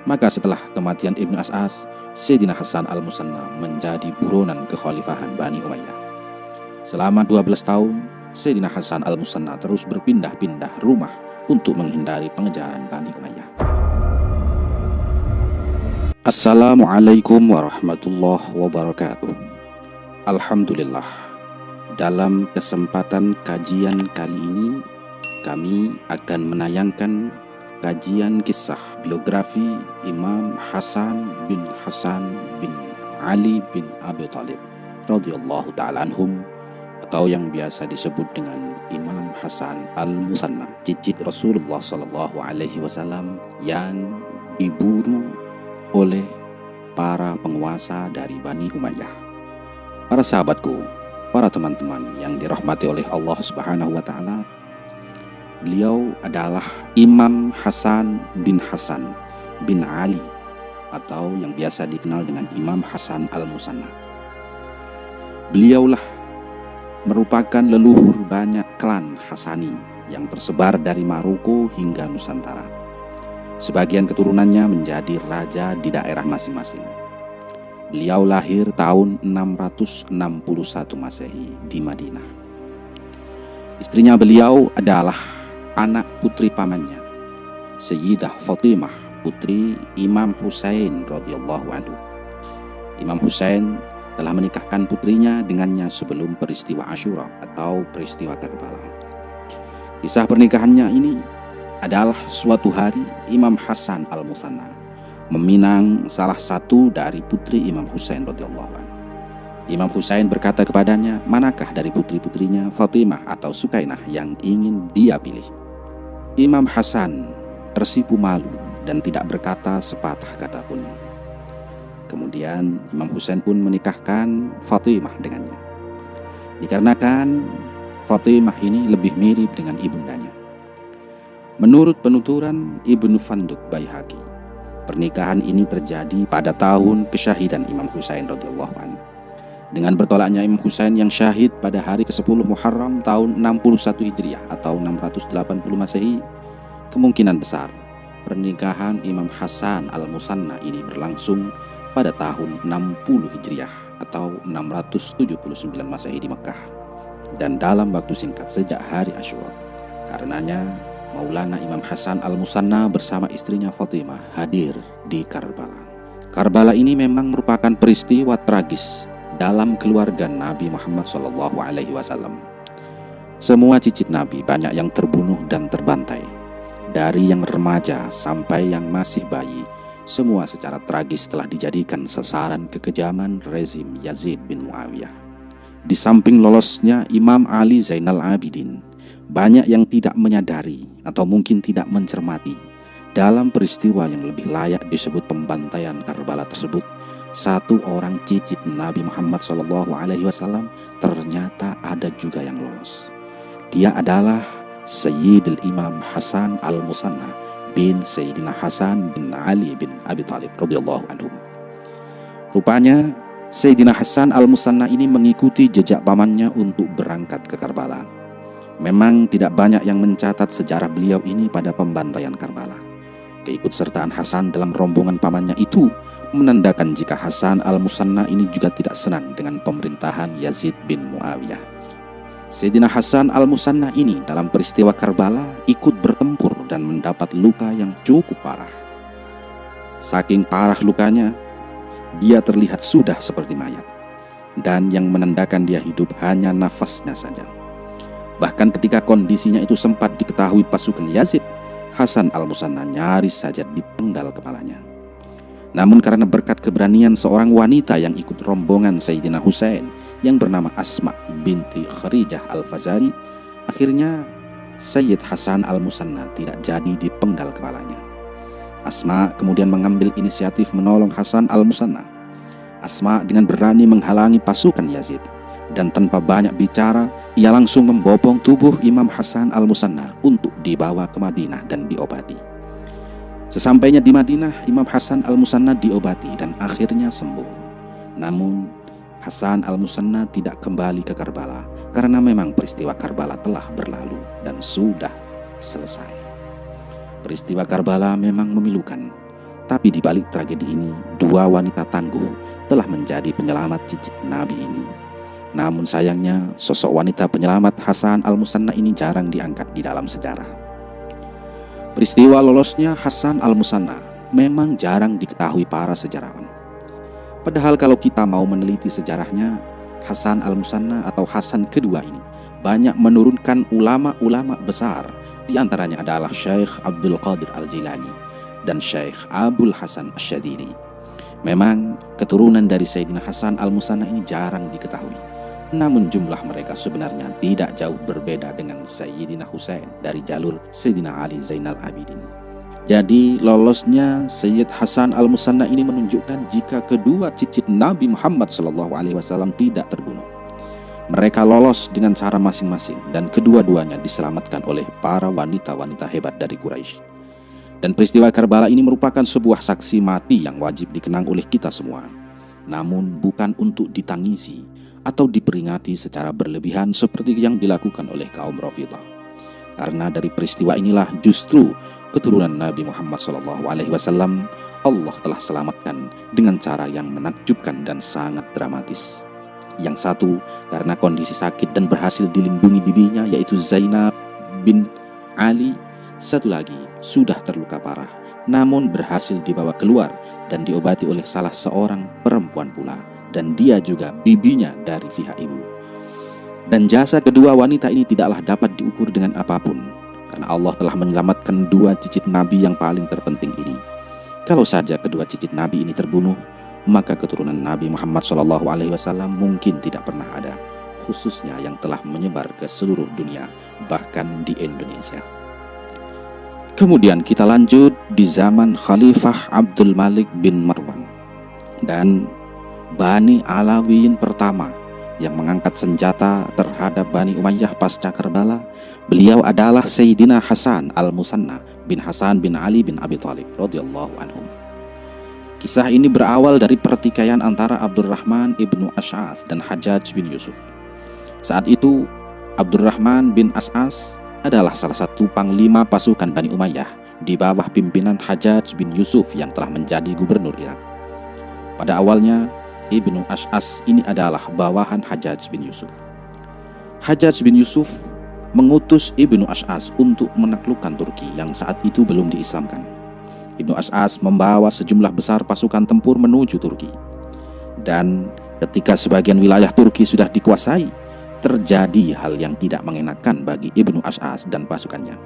Maka setelah kematian Ibnu As'as, Sayyidina Hasan al-Musanna menjadi buronan kekhalifahan Bani Umayyah. Selama 12 tahun, Sayyidina Hasan al-Musanna terus berpindah-pindah rumah untuk menghindari pengejaran Bani Umayyah. Assalamualaikum warahmatullahi wabarakatuh. Alhamdulillah, dalam kesempatan kajian kali ini kami akan menayangkan kajian kisah biografi Imam Hasan bin Ali bin Abi Thalib radhiyallahu ta'ala anhum, atau yang biasa disebut dengan Imam Hasan al-Musanna, cicit Rasulullah sallallahu alaihi wasallam yang diburu oleh para penguasa dari Bani Umayyah. Para sahabatku, para teman-teman yang dirahmati oleh Allah Subhanahu wa taala, beliau adalah Imam Hasan bin Ali, atau yang biasa dikenal dengan Imam Hasan al-Musanna. Beliaulah merupakan leluhur banyak klan Hasani yang tersebar dari Maroko hingga Nusantara. Sebagian keturunannya menjadi raja di daerah masing-masing. Beliau lahir tahun 661 Masehi di Madinah. Istrinya beliau adalah anak putri pamannya, Sayyidah Fatimah, putri Imam Husain radhiyallahu anhu. Imam Husain telah menikahkan putrinya dengannya sebelum peristiwa Asyura atau peristiwa Karbala. Kisah pernikahannya ini adalah suatu hari Imam Hasan al-Musanna meminang salah satu dari putri Imam Husain radhiyallahu anhu. Imam Husain berkata kepadanya, manakah dari putri-putrinya Fatimah atau Sukainah yang ingin dia pilih? Imam Hasan tersipu malu dan tidak berkata sepatah kata pun. Kemudian Imam Husain pun menikahkan Fatimah dengannya. Dikarenakan Fatimah ini lebih mirip dengan ibundanya. Menurut penuturan Ibnu Fanduk Baihaqi, pernikahan ini terjadi pada tahun kesyahidan Imam Husain radhiyallahu anhu. Dengan bertolaknya Imam Husain yang syahid pada hari ke-10 Muharram tahun 61 Hijriah atau 680 Masehi, kemungkinan besar pernikahan Imam Hasan al-Musanna ini berlangsung pada tahun 60 Hijriah atau 679 Masehi di Mekah, dan dalam waktu singkat sejak hari Asyura. Karenanya Maulana Imam Hasan al-Musanna bersama istrinya Fatimah hadir di Karbala. Karbala ini memang merupakan peristiwa tragis dalam keluarga Nabi Muhammad SAW. Semua cicit Nabi banyak yang terbunuh dan terbantai. Dari yang remaja sampai yang masih bayi, semua secara tragis telah dijadikan sasaran kekejaman rezim Yazid bin Muawiyah. Di samping lolosnya Imam Ali Zainal Abidin, banyak yang tidak menyadari atau mungkin tidak mencermati dalam peristiwa yang lebih layak disebut pembantaian Karbala tersebut. Satu orang cicit Nabi Muhammad SAW ternyata ada juga yang lolos. Dia adalah Sayyidul Imam Hasan al-Musanna bin Sayyidina Hasan bin Ali bin Abi Thalib radhiyallahu anhum. Rupanya Sayyidina Hasan al-Musanna ini mengikuti jejak pamannya untuk berangkat ke Karbala. Memang tidak banyak yang mencatat sejarah beliau ini pada pembantaian Karbala. Keikutsertaan Hasan dalam rombongan pamannya itu menandakan jika Hasan al-Musanna ini juga tidak senang dengan pemerintahan Yazid bin Muawiyah. Sayyidina Hasan al-Musanna ini dalam peristiwa Karbala ikut bertempur dan mendapat luka yang cukup parah. Saking parah lukanya, dia terlihat sudah seperti mayat, dan yang menandakan dia hidup hanya nafasnya saja. Bahkan ketika kondisinya itu sempat diketahui pasukan Yazid, Hasan al-Musanna nyaris saja dipenggal kepalanya. Namun karena berkat keberanian seorang wanita yang ikut rombongan Sayyidina Husain yang bernama Asma binti Kharijah al-Fazari, akhirnya Sayyid Hasan al-Musanna tidak jadi dipenggal kepalanya. Asma kemudian mengambil inisiatif menolong Hasan al-Musanna. Asma dengan berani menghalangi pasukan Yazid, dan tanpa banyak bicara ia langsung membopong tubuh Imam Hasan al-Musanna untuk dibawa ke Madinah dan diobati. Sesampainya di Madinah, Imam Hasan al-Musanna diobati dan akhirnya sembuh. Namun Hasan al-Musanna tidak kembali ke Karbala karena memang peristiwa Karbala telah berlalu dan sudah selesai. Peristiwa Karbala memang memilukan, Tapi di balik tragedi ini, dua wanita tangguh telah menjadi penyelamat cicit Nabi ini. Namun sayangnya, sosok wanita penyelamat Hasan al-Musanna ini jarang diangkat di dalam sejarah. Peristiwa lolosnya Hasan al-Musanna memang jarang diketahui para sejarawan. Padahal kalau kita mau meneliti sejarahnya, Hasan al-Musanna atau Hasan kedua ini banyak menurunkan ulama-ulama besar. Di antaranya adalah Syekh Abdul Qadir al-Jilani dan Syekh Abul Hasan Asyadili. Memang keturunan dari Sayyidina Hasan al-Musanna ini jarang diketahui. Namun jumlah mereka sebenarnya tidak jauh berbeda dengan Sayyidina Husain dari jalur Sayyidina Ali Zainal Abidin. Jadi lolosnya Sayyid Hasan al-Musanna ini menunjukkan jika kedua cicit Nabi Muhammad SAW tidak terbunuh. Mereka lolos dengan cara masing-masing dan kedua-duanya diselamatkan oleh para wanita-wanita hebat dari Quraisy. Dan peristiwa Karbala ini merupakan sebuah saksi mati yang wajib dikenang oleh kita semua. Namun bukan untuk ditangisi atau diperingati secara berlebihan seperti yang dilakukan oleh kaum Rafidhah. Karena dari peristiwa inilah justru keturunan Nabi Muhammad SAW Allah telah selamatkan dengan cara yang menakjubkan dan sangat dramatis. Yang satu karena kondisi sakit dan berhasil dilindungi bibinya yaitu Zainab bin Ali. Satu lagi sudah terluka parah namun berhasil dibawa keluar dan diobati oleh salah seorang perempuan pula. Dan dia juga bibinya dari pihak ibu. Dan jasa kedua wanita ini tidaklah dapat diukur dengan apapun, karena Allah telah menyelamatkan dua cicit Nabi yang paling terpenting ini. Kalau saja kedua cicit Nabi ini terbunuh, maka keturunan Nabi Muhammad SAW mungkin tidak pernah ada, khususnya yang telah menyebar ke seluruh dunia, bahkan di Indonesia. Kemudian kita lanjut di zaman Khalifah Abdul Malik bin Marwan dan Bani Alawiyin pertama yang mengangkat senjata terhadap Bani Umayyah pasca Karbala. Beliau adalah Sayyidina Hasan al-Musanna bin Hasan bin Ali bin Abi Thalib radhiyallahu anhum. Kisah ini berawal dari pertikaian antara Abdurrahman ibnu Ash'ath dan Hajjaj bin Yusuf. Saat itu Abdurrahman bin Ash'ath adalah salah satu panglima pasukan Bani Umayyah di bawah pimpinan Hajjaj bin Yusuf yang telah menjadi gubernur Irak. Pada awalnya Ibnu Ash'ath ini adalah bawahan Hajjaj bin Yusuf. Hajjaj bin Yusuf mengutus Ibnu Ash'ath untuk menaklukkan Turki yang saat itu belum diislamkan. Ibnu Ash'ath membawa sejumlah besar pasukan tempur menuju Turki. Dan ketika sebagian wilayah Turki sudah dikuasai, terjadi hal yang tidak mengenakan bagi Ibnu Ash'ath dan pasukannya.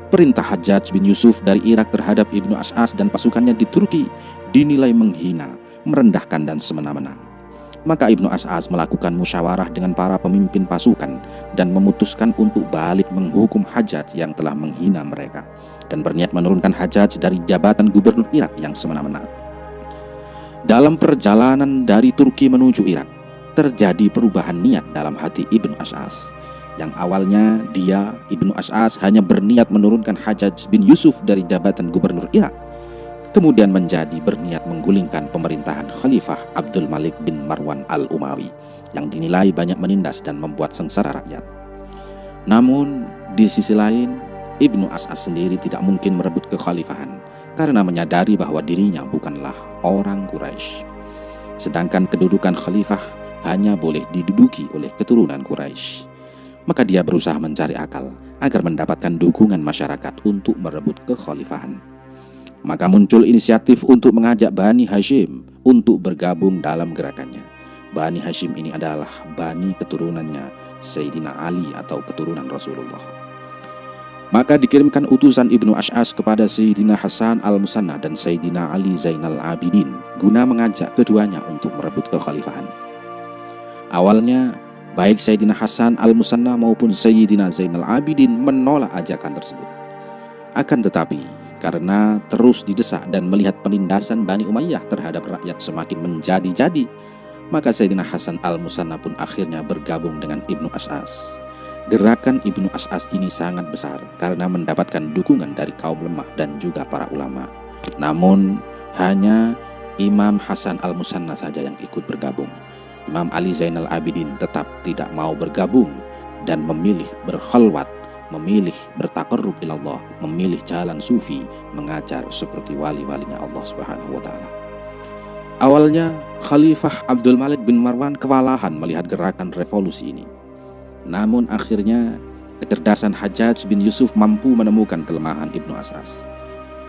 Perintah Hajjaj bin Yusuf dari Irak terhadap Ibnu Ash'ath dan pasukannya di Turki dinilai menghina, merendahkan dan semena-mena. Maka Ibnu Ash'ath melakukan musyawarah dengan para pemimpin pasukan dan memutuskan untuk balik menghukum Hajjaj yang telah menghina mereka dan berniat menurunkan Hajjaj dari jabatan gubernur Irak yang semena-mena. Dalam perjalanan dari Turki menuju Irak, terjadi perubahan niat dalam hati Ibnu Ash'ath. Yang awalnya dia, Ibnu Ash'ath, hanya berniat menurunkan Hajjaj bin Yusuf dari jabatan gubernur Irak, kemudian menjadi berniat menggulingkan pemerintahan Khalifah Abdul Malik bin Marwan al-Umawi yang dinilai banyak menindas dan membuat sengsara rakyat. Namun di sisi lain, Ibnu Ash'ath sendiri tidak mungkin merebut kekhalifahan karena menyadari bahwa dirinya bukanlah orang Quraisy. Sedangkan kedudukan khalifah hanya boleh diduduki oleh keturunan Quraisy. Maka dia berusaha mencari akal agar mendapatkan dukungan masyarakat untuk merebut kekhalifahan. Maka muncul inisiatif untuk mengajak Bani Hashim untuk bergabung dalam gerakannya. Bani Hashim ini adalah Bani keturunannya Sayyidina Ali atau keturunan Rasulullah. Maka dikirimkan utusan Ibnu Ash'ath kepada Sayyidina Hasan al-Musanna dan Sayyidina Ali Zainal Abidin guna mengajak keduanya untuk merebut kekhalifahan. Awalnya baik Sayyidina Hasan al-Musanna maupun Sayyidina Zainal Abidin menolak ajakan tersebut. Akan tetapi karena terus didesak dan melihat penindasan Bani Umayyah terhadap rakyat semakin menjadi-jadi, maka Sayyidina Hasan al-Musanna pun akhirnya bergabung dengan Ibnu Ash'ath. Gerakan Ibnu Ash'ath ini sangat besar karena mendapatkan dukungan dari kaum lemah dan juga para ulama. Namun hanya Imam Hasan al-Musanna saja yang ikut bergabung. Imam Ali Zainal Abidin tetap tidak mau bergabung dan memilih berkhalwat memilih bertaqarrub ilallah, memilih jalan sufi, mengajar seperti wali-walinya Allah Subhanahu wa taala. Awalnya Khalifah Abdul Malik bin Marwan kewalahan melihat gerakan revolusi ini. Namun akhirnya kecerdasan Hajjaj bin Yusuf mampu menemukan kelemahan Ibnu As'as.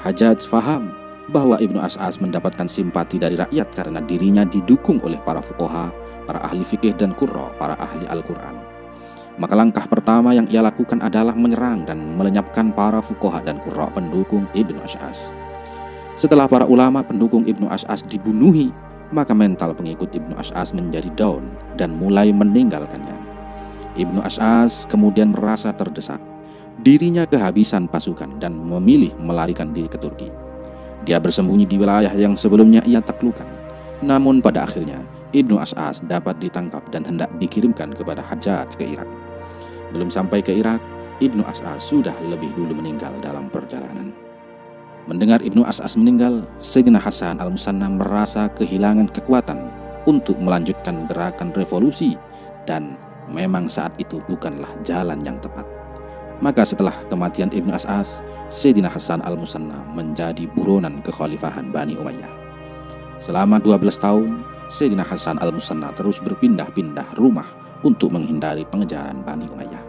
Hajjaj faham bahwa Ibnu As'as mendapatkan simpati dari rakyat karena dirinya didukung oleh para fuqaha, para ahli fikih dan qurra, para ahli Al-Quran. Maka langkah pertama yang ia lakukan adalah menyerang dan melenyapkan para fuqaha dan qurra pendukung Ibnu As'as. Setelah para ulama pendukung Ibnu As'as dibunuhi, maka mental pengikut Ibnu As'as menjadi down dan mulai meninggalkannya. Ibnu As'as kemudian merasa terdesak. Dirinya kehabisan pasukan dan memilih melarikan diri ke Turki. Dia bersembunyi di wilayah yang sebelumnya ia taklukkan. Namun pada akhirnya Ibnu As'as dapat ditangkap dan hendak dikirimkan kepada Hajjaj ke Irak. Belum sampai ke Irak, Ibnu As'as sudah lebih dulu meninggal dalam perjalanan. Mendengar Ibnu As'as meninggal, Sayyidina Hasan al-Musanna merasa kehilangan kekuatan untuk melanjutkan gerakan revolusi dan memang saat itu bukanlah jalan yang tepat. Maka setelah kematian Ibnu As'as, Sayyidina Hasan al-Musanna menjadi buronan kekhalifahan Bani Umayyah. Selama 12 tahun, Sayyidina Hasan al-Musanna terus berpindah-pindah rumah untuk menghindari pengejaran Bani Umayyah.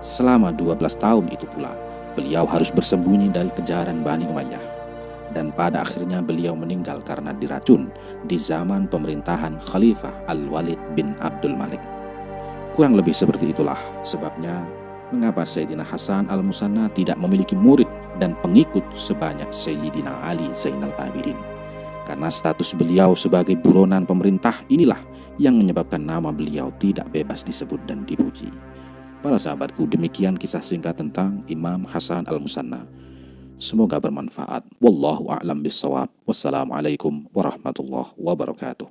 Selama 12 tahun itu pula, beliau harus bersembunyi dari kejaran Bani Umayyah. Dan pada akhirnya beliau meninggal karena diracun di zaman pemerintahan Khalifah Al-Walid bin Abdul Malik. Kurang lebih seperti itulah sebabnya mengapa Sayyidina Hasan al-Musanna tidak memiliki murid dan pengikut sebanyak Sayyidina Ali Zainal Abidin. Karena status beliau sebagai buronan pemerintah inilah yang menyebabkan nama beliau tidak bebas disebut dan dipuji. Para sahabatku, demikian kisah singkat tentang Imam Hasan al-Musanna. Semoga bermanfaat. Wallahu a'lam bishawab. Wassalamualaikum warahmatullahi wabarakatuh.